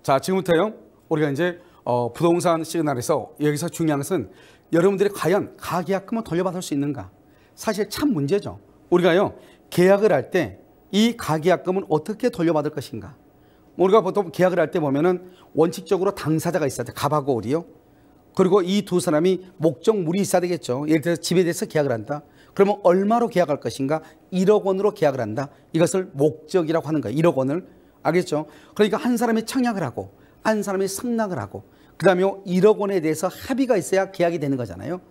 자, 지금부터요. 우리가 이제 부동산 시그널에서 여기서 중요한 것은 여러분들이 과연 가계약금을 돌려받을 수 있는가? 사실 참 문제죠. 우리가요. 계약을 할 때 이 가계약금은 어떻게 돌려받을 것인가? 우리가 보통 계약을 할 때 보면은 원칙적으로 당사자가 있어야 돼. 갑하고 을이요. 그리고 이 두 사람이 목적물이 있어야 되겠죠. 예를 들어서 집에 대해서 계약을 한다. 그러면 얼마로 계약할 것인가? 1억 원으로 계약을 한다. 이것을 목적이라고 하는 거예요. 1억 원을. 알겠죠? 그러니까 한 사람이 청약을 하고 한 사람이 승낙을 하고 그다음에 1억 원에 대해서 합의가 있어야 계약이 되는 거잖아요.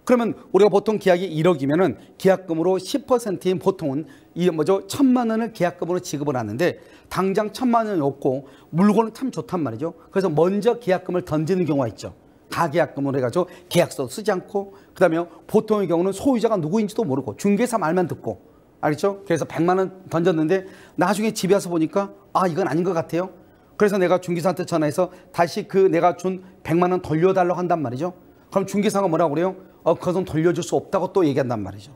그러면 우리가 보통 계약이 1억이면은 계약금으로 10%인 보통은 이 뭐죠? 1,000만 원을 계약금으로 지급을 하는데 당장 1,000만 원이 없고 물건은 참 좋단 말이죠. 그래서 먼저 계약금을 던지는 경우가 있죠. 가계약금으로 해가지고 계약서도 쓰지 않고 그다음에 보통의 경우는 소유자가 누구인지도 모르고 중개사 말만 듣고 알겠죠? 그래서 100만 원 던졌는데 나중에 집에 와서 보니까 아 이건 아닌 것 같아요. 그래서 내가 중개사한테 전화해서 다시 그 내가 준 100만 원 돌려달라고 한단 말이죠. 그럼 중개사가 뭐라고 그래요? 그것은 돌려줄 수 없다고 또 얘기한단 말이죠.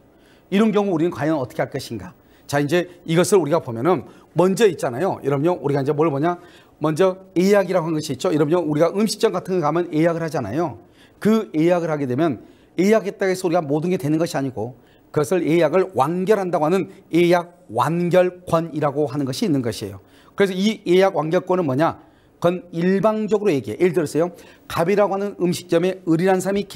이런 경우 우리는 과연 어떻게 할 것인가? 자, 이제 이것을 우리가 보면은 먼저 있잖아요. 여러분요, 우리가 이제 뭘 보냐? 먼저 예약이라고 한 것이 있죠. 여러분요, 우리가 음식점 같은 데 가면 예약을 하잖아요. 그 예약을 하게 되면 예약했다고 해서 우리가 모든 게 되는 것이 아니고 그것을 예약을 완결한다고 하는 예약 완결권이라고 하는 것이 있는 것이에요. 그래서 이 예약 완결권은 뭐냐? 그건 일방적으로 얘기해. 예를 들어서요. 갑이라고 하는 음식점에 을이라는 사람이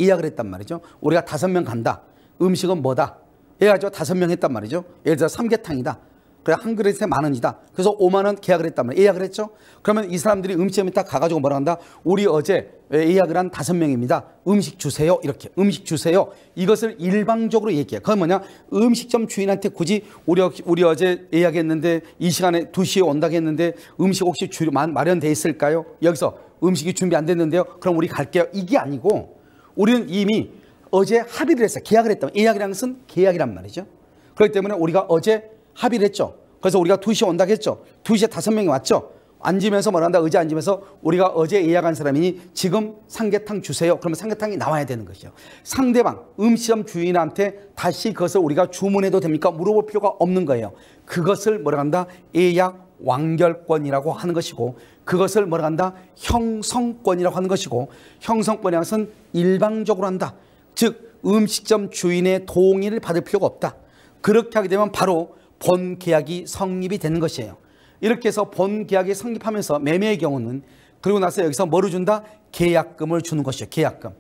예약을 했단 말이죠. 우리가 5명 간다. 음식은 뭐다? 해가지고 5명 했단 말이죠. 예를 들어 삼계탕이다. 그래 한 그릇에 10,000원이다. 그래서 5만 원 계약을 했단 말이에요. 예약을 했죠. 그러면 이 사람들이 음식점에 딱 가가지고 뭐라 한다? 우리 어제 예약을 한 5명입니다. 음식 주세요. 이렇게 음식 주세요. 이것을 일방적으로 얘기해. 그건 뭐냐? 음식점 주인한테 굳이 우리 어제 예약했는데 이 시간에 2시에 온다고 했는데 음식 혹시 마련돼 있을까요? 여기서 음식이 준비 안 됐는데요. 그럼 우리 갈게요. 이게 아니고 우리는 이미 어제 합의를 했어요. 계약을 했다면 예약이라는 것은 계약이란 말이죠. 그렇기 때문에 우리가 어제 합의를 했죠. 그래서 우리가 2시에 온다고 했죠. 2시에 5명이 왔죠. 앉으면서 뭐라 한다. 의자 앉으면서 우리가 어제 예약한 사람이니 지금 삼계탕 주세요. 그러면 삼계탕이 나와야 되는 것이죠. 상대방 음식점 주인한테 다시 그것을 우리가 주문해도 됩니까? 물어볼 필요가 없는 거예요. 그것을 뭐라 한다. 예약 완결권이라고 하는 것이고 그것을 뭐라 한다. 형성권이라고 하는 것이고 형성권이라는 것은 일방적으로 한다. 즉 음식점 주인의 동의를 받을 필요가 없다. 그렇게 하게 되면 바로 본 계약이 성립이 되는 것이에요. 이렇게 해서 본 계약이 성립하면서 매매의 경우는 그리고 나서 여기서 뭐를 준다? 계약금을 주는 것이에요. 계약금.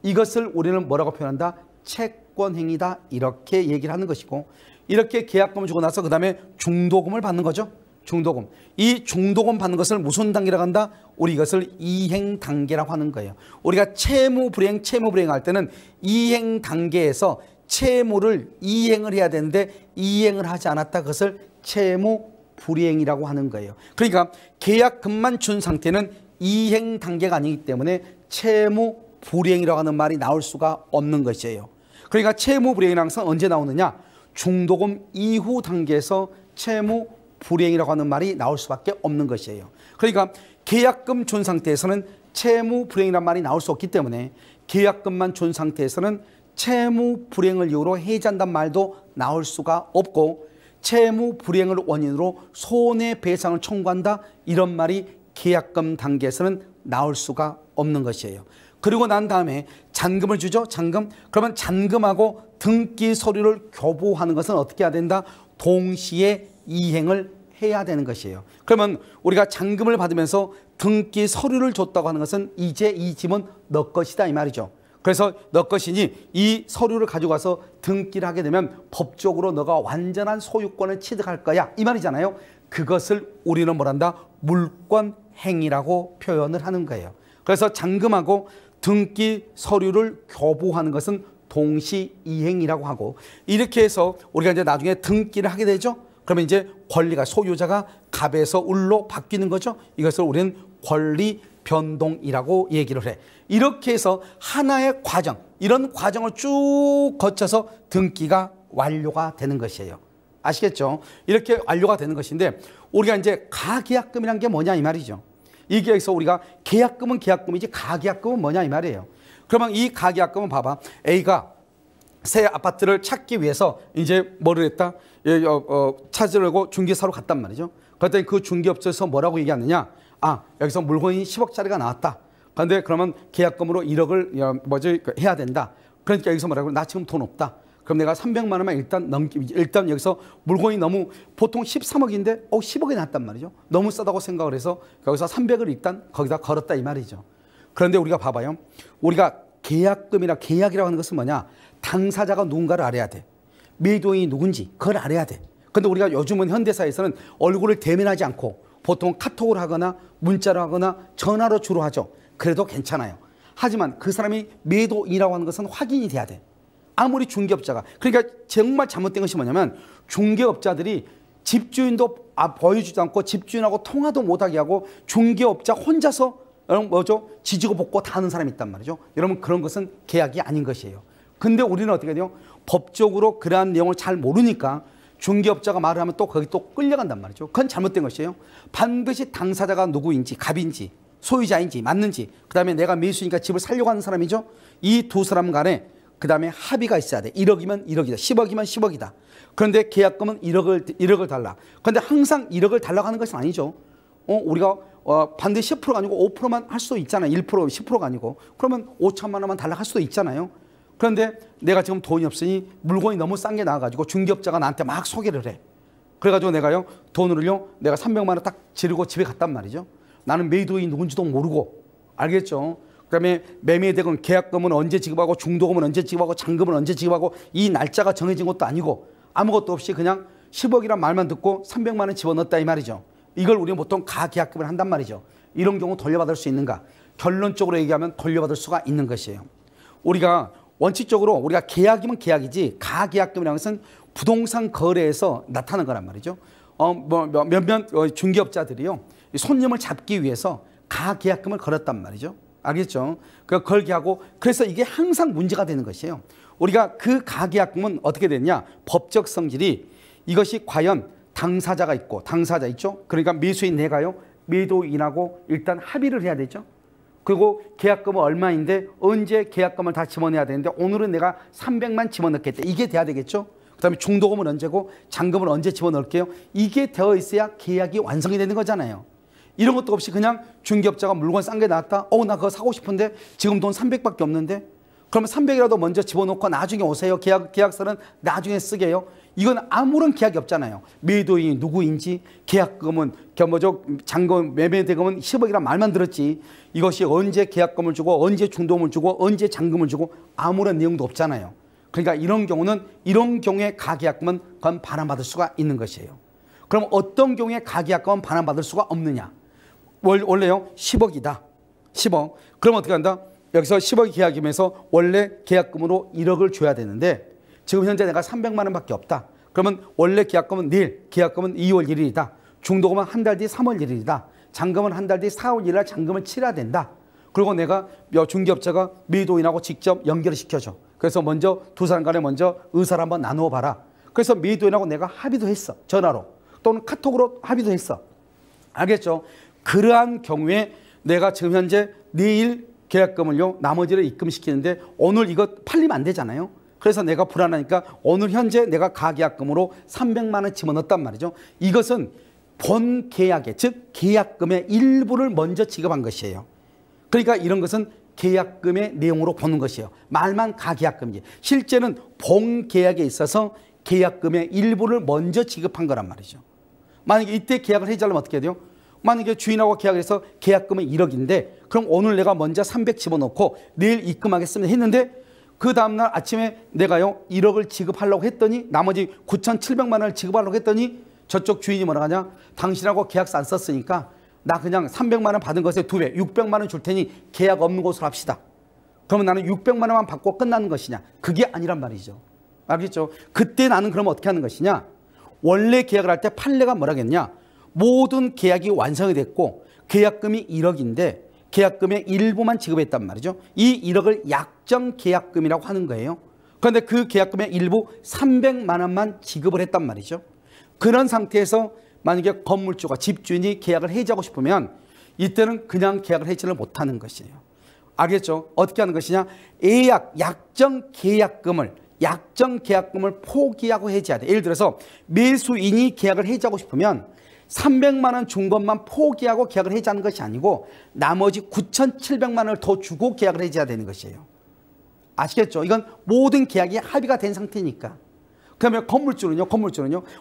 이것을 우리는 뭐라고 표현한다? 채권행위다. 이렇게 얘기를 하는 것이고 이렇게 계약금을 주고 나서 그 다음에 중도금을 받는 거죠. 중도금. 이 중도금 받는 것을 무슨 단계라고 한다? 우리 이것을 이행 단계라고 하는 거예요. 우리가 채무 불이행할 때는 이행 단계에서 채무를 이행을 해야 되는데 이행을 하지 않았다. 그것을 채무 불이행이라고 하는 거예요. 그러니까 계약금만 준 상태는 이행 단계가 아니기 때문에 채무 불이행이라고 하는 말이 나올 수가 없는 것이에요. 그러니까 채무 불이행이라는 것은 언제 나오느냐? 중도금 이후 단계에서 채무 불이행이라고 하는 말이 나올 수밖에 없는 것이에요. 그러니까 계약금 준 상태에서는 채무 불이행이라는 말이 나올 수 없기 때문에 계약금만 준 상태에서는 채무 불이행을 이유로 해지한다는 말도 나올 수가 없고 채무 불이행을 원인으로 손해배상을 청구한다 이런 말이 계약금 단계에서는 나올 수가 없는 것이에요. 그리고 난 다음에 잔금을 주죠. 잔금. 그러면 잔금하고 등기 서류를 교부하는 것은 어떻게 해야 된다? 동시에 이행을 해야 되는 것이에요. 그러면 우리가 잔금을 받으면서 등기 서류를 줬다고 하는 것은 이제 이 집은 너 것이다 이 말이죠. 그래서 너 것이니 이 서류를 가지고 와서 등기를 하게 되면 법적으로 너가 완전한 소유권을 취득할 거야 이 말이잖아요. 그것을 우리는 뭐란다? 물권행위라고 표현을 하는 거예요. 그래서 잔금하고 등기 서류를 교부하는 것은 동시이행이라고 하고 이렇게 해서 우리가 이제 나중에 등기를 하게 되죠. 그러면 이제 권리가 소유자가 갑에서 을로 바뀌는 거죠. 이것을 우리는 권리 변동이라고 얘기를 해. 이렇게 해서 하나의 과정, 이런 과정을 쭉 거쳐서 등기가 완료가 되는 것이에요. 아시겠죠? 이렇게 완료가 되는 것인데 우리가 이제 가계약금이란 게 뭐냐 이 말이죠. 여기에서 우리가 계약금은 계약금이지 가계약금은 뭐냐 이 말이에요. 그러면 이 가계약금은 봐봐. A가 새 아파트를 찾기 위해서 이제 뭐를 했다? 찾으려고 중개사로 갔단 말이죠. 그랬더니 그 중개업소에서 뭐라고 얘기하느냐? 아, 여기서 물건이 10억짜리가 나왔다. 그런데 그러면 계약금으로 1억을 해야 된다. 그러니까 여기서 뭐라고, 나 지금 돈 없다. 그럼 내가 300만 원만 일단 여기서 물건이 너무, 보통 13억인데 10억이 났단 말이죠. 너무 싸다고 생각을 해서 여기서 300을 일단 거기다 걸었다 이 말이죠. 그런데 우리가 봐봐요. 우리가 계약이라고 하는 것은 뭐냐? 당사자가 누군가를 알아야 돼. 매도인이 누군지 그걸 알아야 돼. 근데 우리가 요즘은 현대사에서는 얼굴을 대면하지 않고 보통 카톡을 하거나 문자로 하거나 전화로 주로 하죠. 그래도 괜찮아요. 하지만 그 사람이 매도인이라고 하는 것은 확인이 돼야 돼. 아무리 중개업자가. 그러니까 정말 잘못된 것이 뭐냐면 중개업자들이 집주인도 보여주지 않고 집주인하고 통화도 못하게 하고 중개업자 혼자서 지지고 볶고 다 하는 사람이 있단 말이죠. 여러분, 그런 것은 계약이 아닌 것이에요. 근데 우리는 어떻게 돼요? 법적으로 그러한 내용을 잘 모르니까 중개업자가 말을 하면 또 거기 또 끌려간단 말이죠. 그건 잘못된 것이에요. 반드시 당사자가 누구인지, 갑인지, 소유자인지 맞는지, 그 다음에 내가 매수니까 집을 살려고 하는 사람이죠. 이 두 사람 간에 그 다음에 합의가 있어야 돼. 1억이면 1억이다. 10억이면 10억이다. 그런데 계약금은 1억을 달라. 그런데 항상 1억을 달라고 하는 것은 아니죠. 우리가 반드시 10%가 아니고 5%만 할 수도 있잖아요. 1%, 10%가 아니고. 그러면 5천만 원만 달라고 할 수도 있잖아요. 그런데 내가 지금 돈이 없으니 물건이 너무 싼 게 나와가지고 중개업자가 나한테 막 소개를 해. 그래가지고 내가요, 돈을요, 내가 300만 원 딱 지르고 집에 갔단 말이죠. 나는 매도인이 누군지도 모르고. 알겠죠? 그 다음에 매매대금, 계약금은 언제 지급하고 중도금은 언제 지급하고 잔금은 언제 지급하고 이 날짜가 정해진 것도 아니고 아무것도 없이 그냥 10억이란 말만 듣고 300만 원 집어넣었다 이 말이죠. 이걸 우리는 보통 가계약금을 한단 말이죠. 이런 경우 돌려받을 수 있는가? 결론적으로 얘기하면 돌려받을 수가 있는 것이에요. 우리가 원칙적으로 우리가 계약이면 계약이지 가계약금이라는 것은 부동산 거래에서 나타나는 거란 말이죠. 몇몇 중개업자들이요, 손님을 잡기 위해서 가계약금을 걸었단 말이죠. 알겠죠? 그 걸게 하고, 그래서 이게 항상 문제가 되는 것이에요. 우리가 그 가계약금은 어떻게 되냐? 법적 성질이 이것이 과연 당사자가 있고, 당사자 있죠? 그러니까 매수인 내가요, 매도인하고 일단 합의를 해야 되죠. 그리고 계약금은 얼마인데 언제 계약금을 다 집어내야 되는데 오늘은 내가 300만 집어넣겠다. 이게 돼야 되겠죠. 그 다음에 중도금은 언제고 잔금은 언제 집어넣을게요. 이게 되어 있어야 계약이 완성이 되는 거잖아요. 이런 것도 없이 그냥 중개업자가 물건 싼 게 나왔다. 나 그거 사고 싶은데 지금 돈 300밖에 없는데. 그러면 300이라도 먼저 집어넣고 나중에 오세요. 계약서는 나중에 쓰게요. 이건 아무런 계약이 없잖아요. 매도인이 누구인지, 계약금은 잔금, 매매대금은 10억이란 말만 들었지 이것이 언제 계약금을 주고 언제 중도금을 주고 언제 잔금을 주고 아무런 내용도 없잖아요. 그러니까 이런 경우는, 이런 경우에 가계약금은 그건 반환받을 수가 있는 것이에요. 그럼 어떤 경우에 가계약금은 반환받을 수가 없느냐? 원래요 10억이다. 10억. 그럼 어떻게 한다? 여기서 10억이 계약이면서 원래 계약금으로 1억을 줘야 되는데 지금 현재 내가 300만 원밖에 없다. 그러면 원래 계약금은 내일, 계약금은 2월 1일이다. 중도금은 한 달 뒤 3월 1일이다. 잔금은 한 달 뒤 4월 1일 날 잔금을 치러야 된다. 그리고 내가 중개업자가 매도인하고 직접 연결을 시켜줘. 그래서 먼저 두 사람 간에 먼저 의사를 한번 나누어 봐라. 그래서 매도인하고 내가 합의도 했어. 전화로 또는 카톡으로 합의도 했어. 알겠죠? 그러한 경우에 내가 지금 현재 내일 계약금을요, 나머지를 입금시키는데 오늘 이거 팔리면 안 되잖아요. 그래서 내가 불안하니까 오늘 현재 내가 가계약금으로 300만 원 집어넣었단 말이죠. 이것은 본 계약의, 즉 계약금의 일부를 먼저 지급한 것이에요. 그러니까 이런 것은 계약금의 내용으로 보는 것이에요. 말만 가계약금이지. 실제는 본 계약에 있어서 계약금의 일부를 먼저 지급한 거란 말이죠. 만약에 이때 계약을 해지하려면 어떻게 해야 돼요? 만약에 주인하고 계약을 해서 계약금은 1억인데 그럼 오늘 내가 먼저 300 집어넣고 내일 입금하겠습니다 했는데 그 다음날 아침에 내가요 1억을 지급하려고 했더니 나머지 9,700만 원을 지급하려고 했더니 저쪽 주인이 뭐라 하냐? 당신하고 계약서 안 썼으니까 나 그냥 300만 원 받은 것에 2배 600만 원 줄 테니 계약 없는 것으로 합시다. 그러면 나는 600만 원만 받고 끝나는 것이냐? 그게 아니란 말이죠. 알겠죠? 그때 나는 그러면 어떻게 하는 것이냐? 원래 계약을 할 때 판례가 뭐라겠냐? 모든 계약이 완성이 됐고 계약금이 1억인데 계약금의 일부만 지급했단 말이죠. 이 1억을 약정 계약금이라고 하는 거예요. 그런데 그 계약금의 일부 300만 원만 지급을 했단 말이죠. 그런 상태에서 만약에 건물주가 집주인이 계약을 해지하고 싶으면 이때는 그냥 계약을 해지를 못하는 것이에요. 알겠죠? 어떻게 하는 것이냐? 약정 계약금을 포기하고 해지해야 돼. 예를 들어서 매수인이 계약을 해지하고 싶으면 300만 원 준 것만 포기하고 계약을 해지하는 것이 아니고 나머지 9,700만 원을 더 주고 계약을 해지해야 되는 것이에요. 아시겠죠? 이건 모든 계약이 합의가 된 상태니까. 그러면 건물주는요.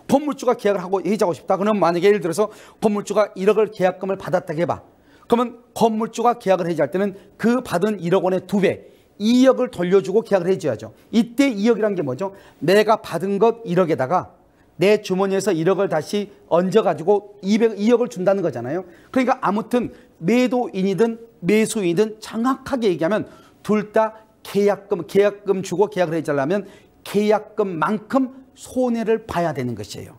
건물주가 계약을 하고 해지하고 싶다. 그러면 만약에 예를 들어서 건물주가 1억을 계약금을 받았다고 해봐. 그러면 건물주가 계약을 해지할 때는 그 받은 1억 원의 2배, 2억을 돌려주고 계약을 해줘야죠. 이때 2억이란 게 뭐죠? 내가 받은 것 1억에다가 내 주머니에서 1억을 다시 얹어가지고 2억을 준다는 거잖아요. 그러니까 아무튼 매도인이든 매수인이든 정확하게 얘기하면 둘 다 계약금 주고 계약을 해주려면 계약금만큼 손해를 봐야 되는 것이에요.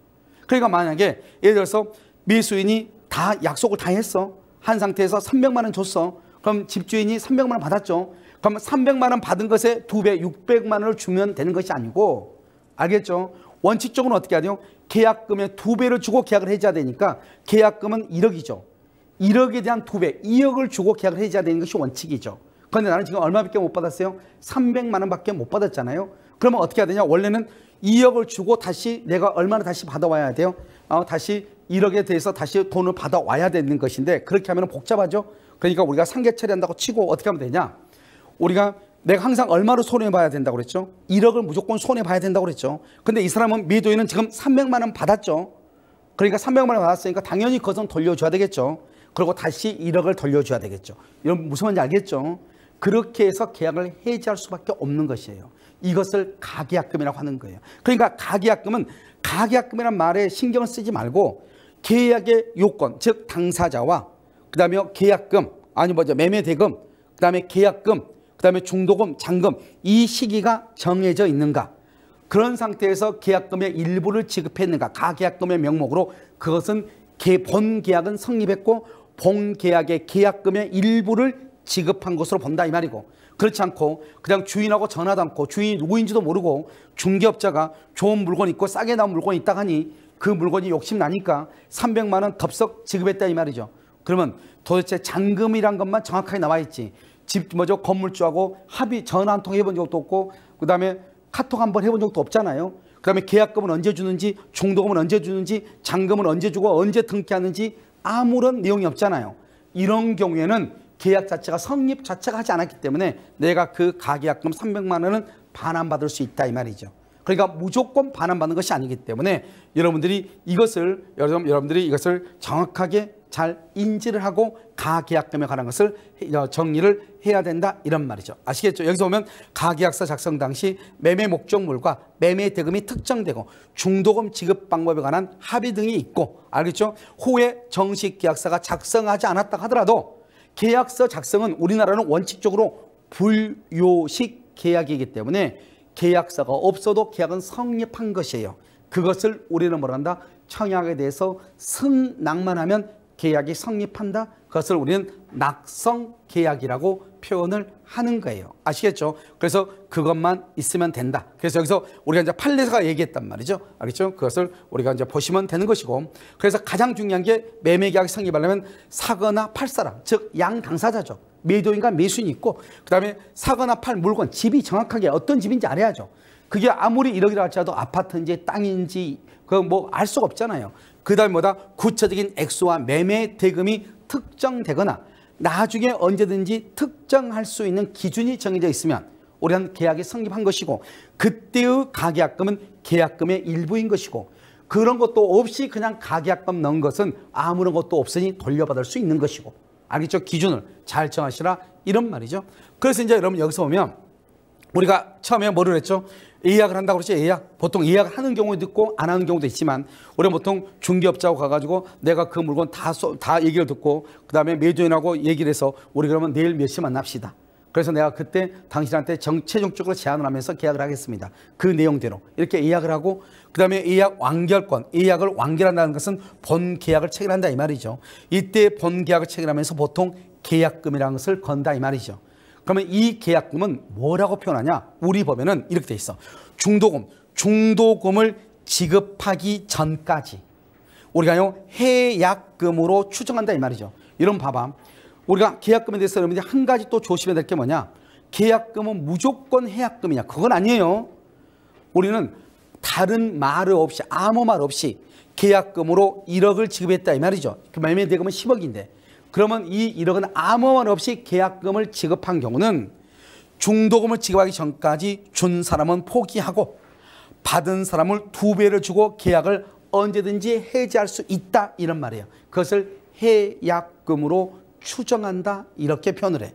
그러니까 만약에 예를 들어서 매수인이 다 약속을 다 했어. 한 상태에서 300만 원 줬어. 그럼 집주인이 300만 원 받았죠. 그럼 300만 원 받은 것에 2배, 600만 원을 주면 되는 것이 아니고, 알겠죠? 원칙적으로 어떻게 하죠? 계약금의 2배를 주고 계약을 해줘야 되니까 계약금은 1억이죠. 1억에 대한 2배, 2억을 주고 계약을 해줘야 되는 것이 원칙이죠. 그런데 나는 지금 얼마밖에 못 받았어요? 300만 원밖에 못 받았잖아요. 그러면 어떻게 해야 되냐? 원래는 2억을 주고 다시 내가 얼마나 다시 받아와야 돼요? 다시 1억에 대해서 다시 돈을 받아와야 되는 것인데, 그렇게 하면 복잡하죠. 그러니까 우리가 상계 처리한다고 치고 어떻게 하면 되냐? 내가 항상 얼마로 손해봐야 된다고 그랬죠? 1억을 무조건 손해봐야 된다고 그랬죠. 근데 이 사람은 매도인은 지금 300만 원 받았죠. 그러니까 300만 원 받았으니까 당연히 그것은 돌려줘야 되겠죠. 그리고 다시 1억을 돌려줘야 되겠죠. 여러분 무슨 말인지 알겠죠? 그렇게 해서 계약을 해지할 수밖에 없는 것이에요. 이것을 가계약금이라고 하는 거예요. 그러니까 가계약금이란 말에 신경을 쓰지 말고 계약의 요건, 즉 당사자와 그 다음에 계약금, 매매대금, 그 다음에 계약금, 그 다음에 중도금, 잔금, 이 시기가 정해져 있는가, 그런 상태에서 계약금의 일부를 지급했는가, 가계약금의 명목으로 그것은 본 계약은 성립했고 본 계약의 계약금의 일부를 지급한 것으로 본다 이 말이고, 그렇지 않고 그냥 주인하고 전화도 않고 주인이 누구인지도 모르고 중개업자가 좋은 물건 있고 싸게 나온 물건이 있다 하니 그 물건이 욕심나니까 300만 원 덥석 지급했다 이 말이죠. 그러면 도대체 잔금이란 것만 정확하게 나와 있지, 건물주하고 합의 전화 한 통 해본 적도 없고 그 다음에 카톡 한번 해본 적도 없잖아요. 그 다음에 계약금은 언제 주는지, 중도금은 언제 주는지, 잔금은 언제 주고 언제 등기하는지 아무런 내용이 없잖아요. 이런 경우에는 계약 자체가 성립 자체가 하지 않았기 때문에 내가 그 가계약금 300만 원은 반환받을 수 있다 이 말이죠. 그러니까 무조건 반환받는 것이 아니기 때문에 여러분들이 이것을 정확하게 잘 인지를 하고 가계약금에 관한 것을 정리를 해야 된다 이런 말이죠. 아시겠죠? 여기서 보면 가계약서 작성 당시 매매 목적물과 매매 대금이 특정되고 중도금 지급 방법에 관한 합의 등이 있고, 알겠죠? 후에 정식 계약서가 작성하지 않았다 하더라도 계약서 작성은 우리나라는 원칙적으로 불요식 계약이기 때문에 계약서가 없어도 계약은 성립한 것이에요. 그것을 우리는 뭐라 한다? 청약에 대해서 승낙만 계약이 성립한다. 그것을 우리는 낙성계약이라고 표현을 하는 거예요. 아시겠죠? 그래서 그것만 있으면 된다. 그래서 여기서 우리가 이제 판례가 얘기했단 말이죠. 알겠죠? 그것을 우리가 이제 보시면 되는 것이고, 그래서 가장 중요한 게 매매계약이 성립하려면 사거나 팔 사람, 즉 양당사자죠. 매도인과 매수인이 있고, 그 다음에 사거나 팔 물건, 집이 정확하게 어떤 집인지 알아야죠. 그게 아무리 1억이라 할지라도 아파트인지 땅인지 알 수가 없잖아요. 그 다음에 구체적인 액수와 매매 대금이 특정되거나 나중에 언제든지 특정할 수 있는 기준이 정해져 있으면 우리는 계약이 성립한 것이고, 그때의 가계약금은 계약금의 일부인 것이고, 그런 것도 없이 그냥 가계약금 넣은 것은 아무런 것도 없으니 돌려받을 수 있는 것이고, 알겠죠? 기준을 잘 정하시라 이런 말이죠. 그래서 이제 여러분 여기서 보면 우리가 처음에 뭐를 했죠? 예약을 한다고 그러죠. 보통 예약을 하는 경우도 있고 안 하는 경우도 있지만, 우리는 보통 중개업자하고 가가지고 내가 그 물건 다 얘기를 듣고 그 다음에 매도인하고 얘기를 해서 우리 그러면 내일 몇 시 만납시다. 그래서 내가 그때 당신한테 최종적으로 제안을 하면서 계약을 하겠습니다. 그 내용대로 이렇게 예약을 하고, 그 다음에 예약 완결권, 예약을 완결한다는 것은 본 계약을 체결한다 이 말이죠. 이때 본 계약을 체결하면서 보통 계약금이라는 것을 건다 이 말이죠. 그러면 이 계약금은 뭐라고 표현하냐? 우리 법에는 이렇게 돼 있어. 중도금을 지급하기 전까지 우리가 해약금으로 추정한다 이 말이죠. 여러분 봐봐. 우리가 계약금에 대해서 여러분들이 한 가지 또 조심해야 될 게 뭐냐? 계약금은 무조건 해약금이냐? 그건 아니에요. 우리는 다른 말 없이 아무 말 없이 계약금으로 1억을 지급했다 이 말이죠. 그 매매 대금은 10억인데 그러면 이 1억은 아무 말 없이 계약금을 지급한 경우는 중도금을 지급하기 전까지 준 사람은 포기하고 받은 사람을 2배를 주고 계약을 언제든지 해지할 수 있다 이런 말이에요. 그것을 해약금으로 추정한다 이렇게 표현을 해.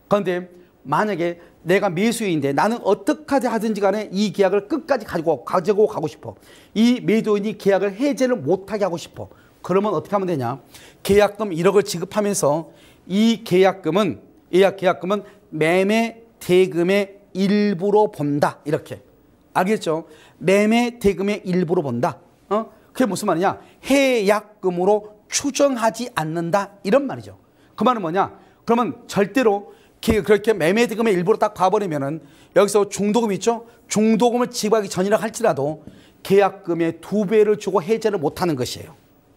그런데 만약에 내가 매수인인데 나는 어떻게 하든지 간에 이 계약을 끝까지 가지고 가고 싶어. 이 매도인이 계약을 해제를 못하게 하고 싶어. 그러면 어떻게 하면 되냐. 계약금 1억을 지급하면서 이 계약금은 매매 대금의 일부로 본다 이렇게. 알겠죠? 매매 대금의 일부로 본다. 그게 무슨 말이냐. 해약금으로 추정하지 않는다 이런 말이죠. 그 말은 뭐냐. 그러면 절대로 그렇게 매매 대금의 일부로 딱 봐버리면은 여기서 중도금 있죠? 중도금을 지급하기 전이라 할지라도 계약금의 2배를 주고 해제를 못하는 것이에요.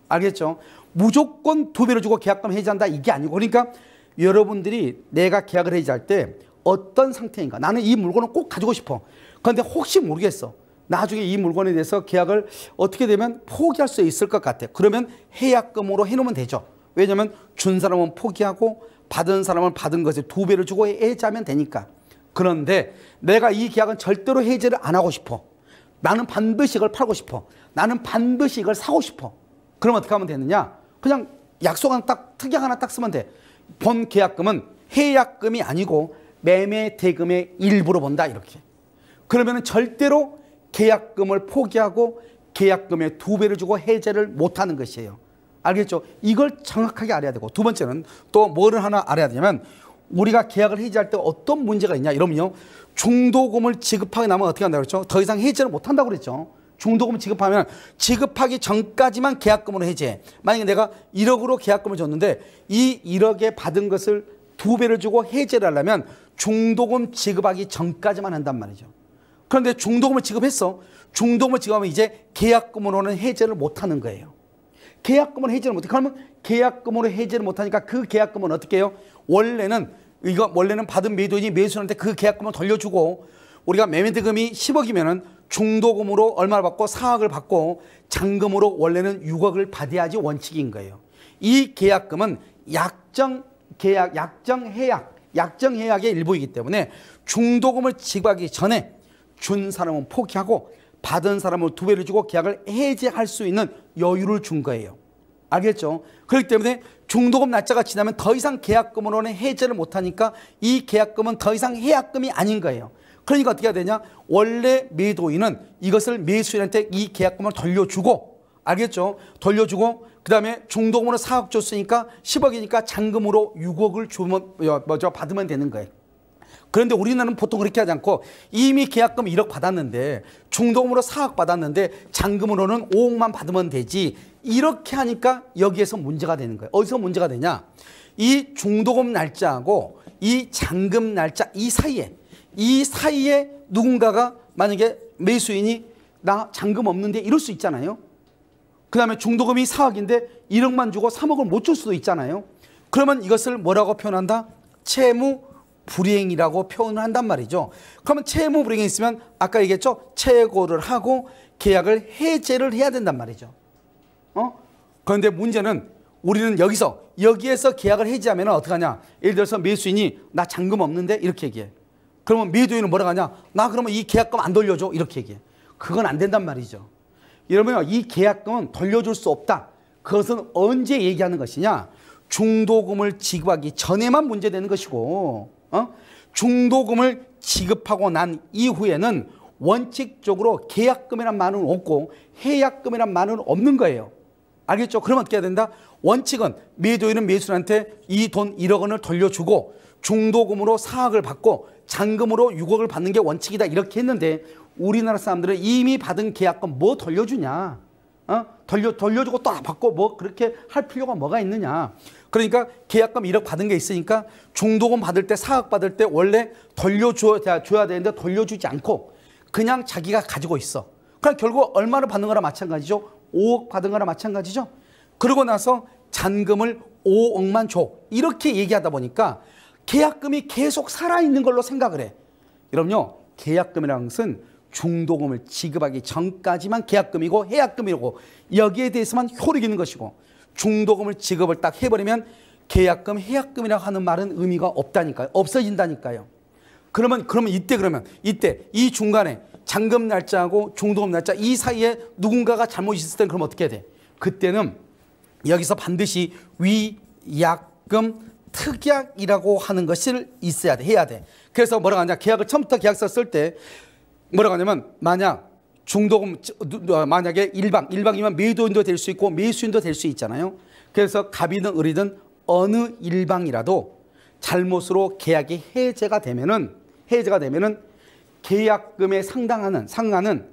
알겠죠? 무조건 2배를 주고 계약금 해제한다 이게 아니고 그러니까 여러분들이 내가 계약을 해제할 때 어떤 상태인가 나는 이 물건을 꼭 가지고 싶어. 그런데 혹시 모르겠어. 나중에 이 물건에 대해서 계약을 어떻게 되면 포기할 수 있을 것 같아. 그러면 해약금으로 해놓으면 되죠. 왜냐하면 준 사람은 포기하고 받은 사람은 받은 것에 2배를 주고 해제하면 되니까. 그런데 내가 이 계약은 절대로 해제를 안 하고 싶어. 나는 반드시 이걸 팔고 싶어. 나는 반드시 이걸 사고 싶어. 그럼 어떻게 하면 되느냐. 그냥 약속 하나 딱 특약 하나 딱 쓰면 돼. 본 계약금은 해약금이 아니고 매매 대금의 일부로 본다 이렇게. 그러면 절대로 계약금을 포기하고 계약금의 2배를 주고 해제를 못하는 것이에요. 알겠죠? 이걸 정확하게 알아야 되고 두 번째는 또 뭐를 하나 알아야 되냐면 우리가 계약을 해지할 때 어떤 문제가 있냐 이러면요. 중도금을 지급하게 나면 어떻게 한다고 그랬죠? 더 이상 해제를 못한다고 그랬죠. 중도금을 지급하면 지급하기 전까지만 계약금으로 해제해. 만약에 내가 1억으로 계약금을 줬는데 이 1억에 받은 것을 2배를 주고 해제를 하려면 중도금 지급하기 전까지만 한단 말이죠. 그런데 중도금을 지급했어. 중도금을 지급하면 이제 계약금으로는 해제를 못하는 거예요. 계약금으로 해제를 못해. 그러면 계약금으로 해제를 못하니까 그 계약금은 어떻게 해요? 원래는 받은 매도인이 매수인한테 그 계약금을 돌려주고 우리가 매매대금이 10억이면은 중도금으로 얼마를 받고 4억을 받고 잔금으로 원래는 6억을 받아야지 원칙인 거예요. 이 계약금은 약정해약의 일부이기 때문에 중도금을 지급하기 전에 준 사람은 포기하고 받은 사람을 2배를 주고 계약을 해제할 수 있는 여유를 준 거예요. 알겠죠? 그렇기 때문에 중도금 날짜가 지나면 더 이상 계약금으로는 해제를 못하니까 이 계약금은 더 이상 해약금이 아닌 거예요. 그러니까 어떻게 해야 되냐? 원래 매도인은 이것을 매수인한테 이 계약금을 돌려주고 알겠죠? 돌려주고 그 다음에 중도금으로 4억 줬으니까 10억이니까 잔금으로 6억을 받으면 되는 거예요. 그런데 우리나라는 보통 그렇게 하지 않고 이미 계약금 1억 받았는데 중도금으로 4억 받았는데 잔금으로는 5억만 받으면 되지 이렇게 하니까 여기에서 문제가 되는 거예요. 어디서 문제가 되냐. 이 중도금 날짜하고 이 잔금 날짜 이 사이에 누군가가 만약에 매수인이 나 잔금 없는데 이럴 수 있잖아요. 그 다음에 중도금이 4억인데 1억만 주고 3억을 못 줄 수도 있잖아요. 그러면 이것을 뭐라고 표현한다? 채무 불이행이라고 표현을 한단 말이죠. 그러면 채무 불이행이 있으면 아까 얘기했죠. 채고를 하고 계약을 해제를 해야 된단 말이죠. 그런데 문제는 우리는 여기에서 계약을 해지하면 어떡하냐. 예를 들어서 매수인이 나 잔금 없는데 이렇게 얘기해. 그러면 매도인은 뭐라고 하냐. 나 그러면 이 계약금 안 돌려줘 이렇게 얘기해. 그건 안 된단 말이죠. 이러면 이 계약금은 돌려줄 수 없다. 그것은 언제 얘기하는 것이냐. 중도금을 지급하기 전에만 문제되는 것이고 중도금을 지급하고 난 이후에는 원칙적으로 계약금이란 말은 없고 해약금이란 말은 없는 거예요. 알겠죠? 그러면 어떻게 해야 된다? 원칙은 매도인은 매수인한테 이 돈 1억 원을 돌려주고 중도금으로 4억을 받고 잔금으로 6억을 받는 게 원칙이다 이렇게 했는데 우리나라 사람들은 이미 받은 계약금 뭐 돌려주냐? 돌려주고 또 받고 뭐 그렇게 할 필요가 뭐가 있느냐? 그러니까 계약금 1억 받은 게 있으니까 중도금 받을 때 4억 받을 때 원래 돌려줘야 되는데 돌려주지 않고 그냥 자기가 가지고 있어. 그럼 결국 얼마를 받는 거나 마찬가지죠. 5억 받은 거나 마찬가지죠. 그러고 나서 잔금을 5억만 줘. 이렇게 얘기하다 보니까 계약금이 계속 살아있는 걸로 생각을 해. 여러분요. 계약금이라는 것은 중도금을 지급하기 전까지만 계약금이고 해약금이고 여기에 대해서만 효력이 있는 것이고 중도금을 지급을 딱 해버리면 계약금, 해약금이라고 하는 말은 의미가 없다니까요. 없어진다니까요. 그러면 이때 이 중간에 잔금 날짜하고 중도금 날짜 이 사이에 누군가가 잘못이 있을 때는 그럼 어떻게 해야 돼? 그때는 여기서 반드시 위약금 특약이라고 하는 것을 있어야 돼. 해야 돼. 그래서 뭐라고 하냐? 계약을 처음부터 계약서 쓸 때 뭐라고 하냐면 만약 중도금 만약에 일방이면 매도인도 될 수 있고 매수인도 될 수 있잖아요. 그래서 갑이든 을이든 어느 일방이라도 잘못으로 계약이 해제가 되면은 계약금에 상당하는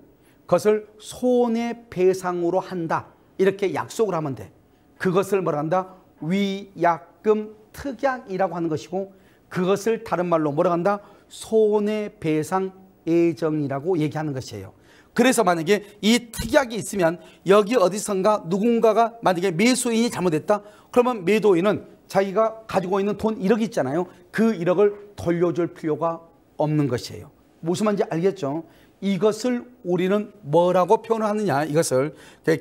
것을 손해배상으로 한다. 이렇게 약속을 하면 돼. 그것을 뭐라 한다? 위약금 특약이라고 하는 것이고 그것을 다른 말로 뭐라 한다? 손해배상 예정이라고 얘기하는 것이에요. 그래서 만약에 이 특약이 있으면 여기 어디선가 누군가가 만약에 매수인이 잘못했다. 그러면 매도인은 자기가 가지고 있는 돈 1억 있잖아요. 그 1억을 돌려줄 필요가 없는 것이에요. 무슨 말인지 알겠죠? 이것을 우리는 뭐라고 표현을 하느냐. 이것을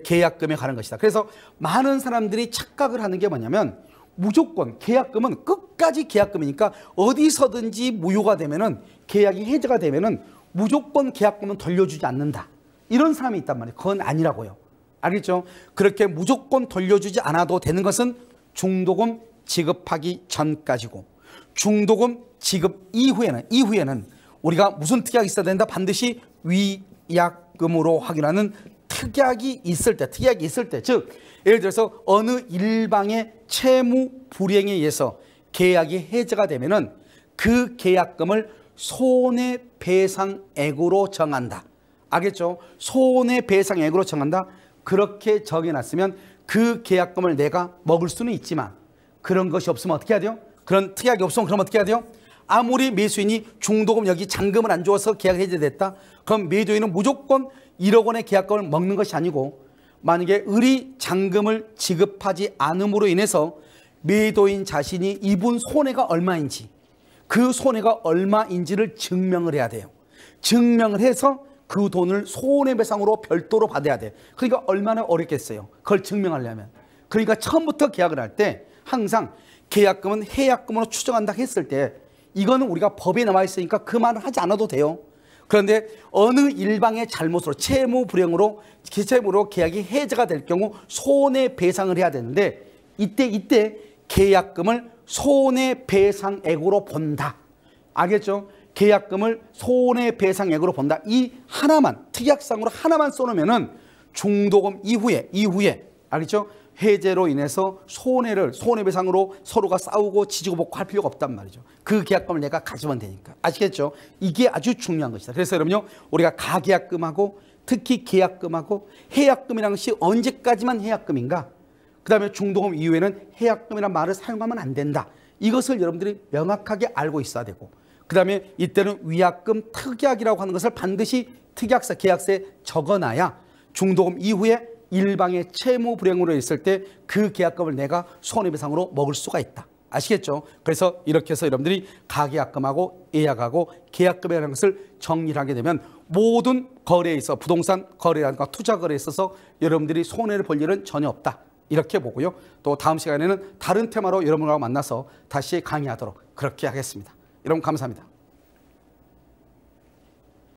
계약금에 관한 것이다. 그래서 많은 사람들이 착각을 하는 게 뭐냐면 무조건 계약금은 끝까지 계약금이니까 어디서든지 무효가 되면은 계약이 해제가 되면은 무조건 계약금은 돌려주지 않는다. 이런 사람이 있단 말이에요. 그건 아니라고요. 알겠죠? 그렇게 무조건 돌려주지 않아도 되는 것은 중도금 지급하기 전까지고 중도금 지급 이후에는 우리가 무슨 특약이 있어야 된다? 반드시 위약금으로 확인하는 특약이 있을 때, 즉 예를 들어서 어느 일방의 채무 불이행에 의해서 계약이 해제가 되면은 그 계약금을 손해배상액으로 정한다. 알겠죠? 손해배상액으로 정한다. 그렇게 정해놨으면 그 계약금을 내가 먹을 수는 있지만 그런 것이 없으면 어떻게 해야 돼요? 그런 특약이 없으면 그럼 어떻게 해야 돼요? 아무리 매수인이 중도금 여기 잔금을 안 줘서 계약 해제됐다. 그럼 매도인은 무조건 1억 원의 계약금을 먹는 것이 아니고 만약에 을이 잔금을 지급하지 않음으로 인해서 매도인 자신이 입은 손해가 얼마인지 그 손해가 얼마인지를 증명을 해야 돼요. 증명을 해서 그 돈을 손해배상으로 별도로 받아야 돼. 그러니까 얼마나 어렵겠어요. 그걸 증명하려면. 그러니까 처음부터 계약을 할 때 항상 계약금은 해약금으로 추정한다 했을 때 이거는 우리가 법에 나와 있으니까 그 말을 하지 않아도 돼요. 그런데 어느 일방의 잘못으로 채무 불이행으로 계약이 해제가 될 경우 손해배상을 해야 되는데 이때 계약금을 손해배상액으로 본다. 알겠죠? 계약금을 손해배상액으로 본다. 이 하나만 특약상으로 하나만 써놓으면은 중도금 이후에 알겠죠? 해제로 인해서 손해배상으로 서로가 싸우고 지지고 볶고 할 필요가 없단 말이죠. 그 계약금을 내가 가지면 되니까. 아시겠죠? 이게 아주 중요한 것이다. 그래서 여러분요, 우리가 가계약금하고 특히 계약금하고 해약금이라는 것이 언제까지만 해약금인가? 그 다음에 중도금 이후에는 해약금이라는 말을 사용하면 안 된다. 이것을 여러분들이 명확하게 알고 있어야 되고 그 다음에 이때는 위약금 특약이라고 하는 것을 반드시 특약서, 계약서에 적어놔야 중도금 이후에 일방의 채무 불이행으로 있을 때 그 계약금을 내가 손해배상으로 먹을 수가 있다. 아시겠죠? 그래서 이렇게 해서 여러분들이 가계약금하고 예약하고 계약금이라는 것을 정리를 하게 되면 모든 거래에 있어 부동산 거래라든가 투자 거래에 있어서 여러분들이 손해를 볼 일은 전혀 없다. 이렇게 보고요. 또 다음 시간에는 다른 테마로 여러분과 만나서 다시 강의하도록 그렇게 하겠습니다. 여러분 감사합니다.